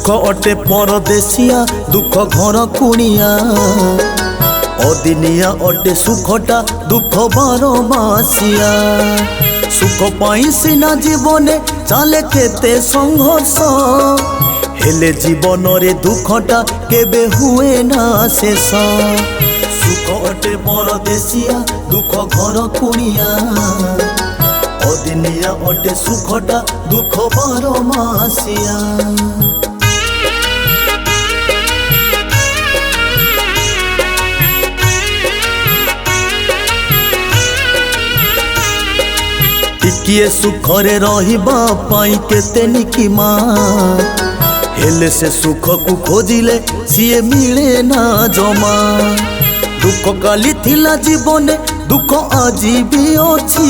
सुख अटे परदेसिया दुख घर कुणिया अदिनिया अटे सुखटा दुख बारो मासिया सुख पाई सिना जीवने चाले केते संघर्ष हेले जीवन रे दुखटा केबे हुए ना शेष सुख अटे परदेसिया दुख घर कुणिया अदिनिया अटे सुखटा दुख बारो मासिया टिकिए सुखरे रहिबा पाई केते निकिमा हेले से सुख को खोजिले सिए मिले ना जमा दुख काली थिला जीवने दुख आजी भी अछि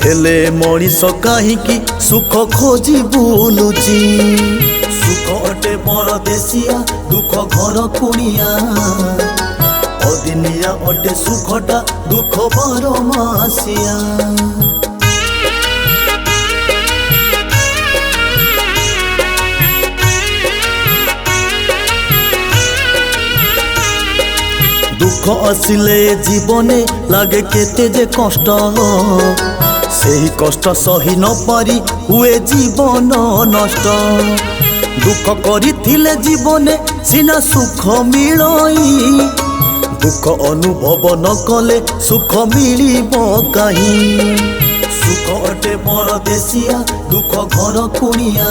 हेले मनीष काहीकि सुख खोजी बुलुची सुख अटे परदेसिया दुख घर कुणिया अदिनिया अटे सुखटा दुख बारो मासिया दुख आसिले जीवने लागे केते जे कष्ट सेही कष्ट सही न पारी हुए जीवन नष्ट दुख करिथिले जीवने सिना सुख मिलई दुख अनुभव न कले सुख मिलिबो काहीं सुख अटे परदेसिया दुख घर कुणिया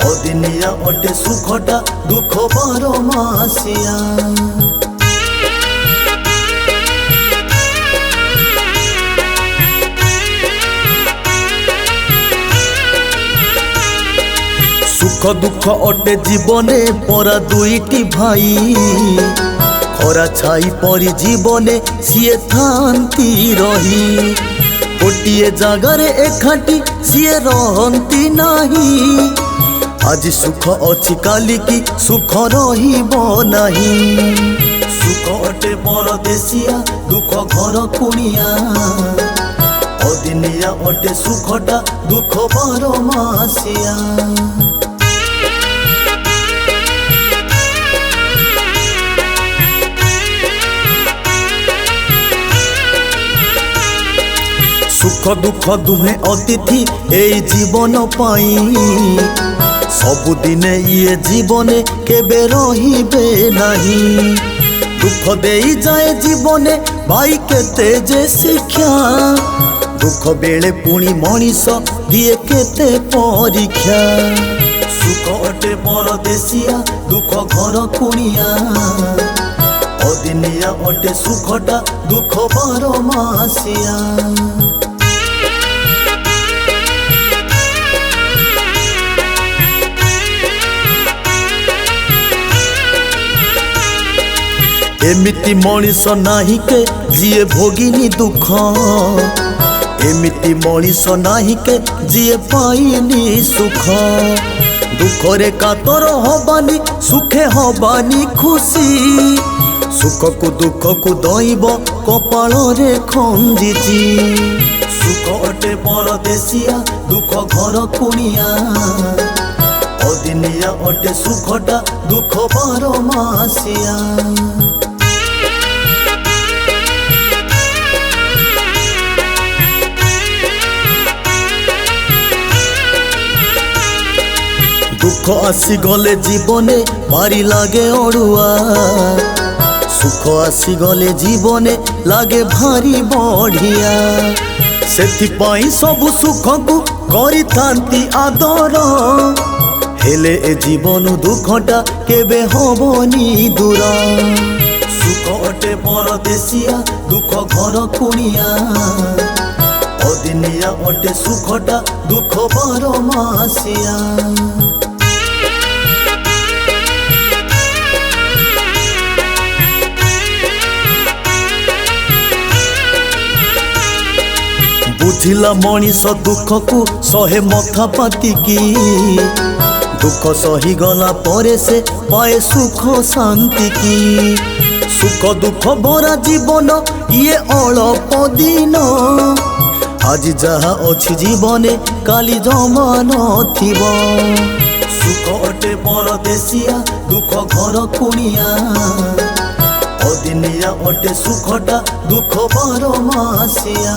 अदिनिया अटे सुखटा दुख बारो मासिया सुख दुख अटे जीवने परा दुईटी भाई खरा छाई परी जीवने सिए थांती रही गोटिए जगारे एकाठी सिए रहंती नाही आज सुख अछि काली की सुख रहिबो नाही सुख अटे परदेसिया दुख घर कुणिया अदिनिया अटे सुखटा दुख बारो मासिया सुख दुख दुहे अतिथि एई जीवन पाई सबुदिने ये जीवने केबे रहिबे नाही दुख देई जाए जीवने भाई केते जे शिक्षा दुख बेले पुणी मनीष दिए केते परीक्षा सुख अटे परदेसिया दुख घर कुणिया अदिनिया अटे सुखटा दुख बारो मासिया एमिति मनीष नाही के जिए भोगिनी दुख एमिति मनीष नाही के जिए पाइनी सुख दुख रे कातर हबानी सुखे हबानी खुशी सुख को दुख को दैब कपाल रे खंजिची सुख अटे परदेसिया दुख घर कुणिया अदिनिया अटे सुखटा दुख बारो मासिया दुख आसी गले जीवने भारी लागे अड़ुआ सुख आसी गले जीवने लागे भारी बढ़िया सेथिपाई सबु सुख को करिथांती आदर हेले ए जीवन दुखटा केबे हबनी दूर सुख अटे परदेसिया दुख घर कुणिया अदिनिया अटे सुखटा दुख बारो मासिया बुझिला मनीष दुख को सहे मथा पातिकी दुख सही गला परे से पाए सुख शांति की सुख दुख भरा जीवन ये अल्प दिन आज जहा अच्छी जीवने काली जमा नथिब सुख अटे परदेसिया दुख घर कुणिया अदिनिया अटे सुखटा दुख बारो मासिया।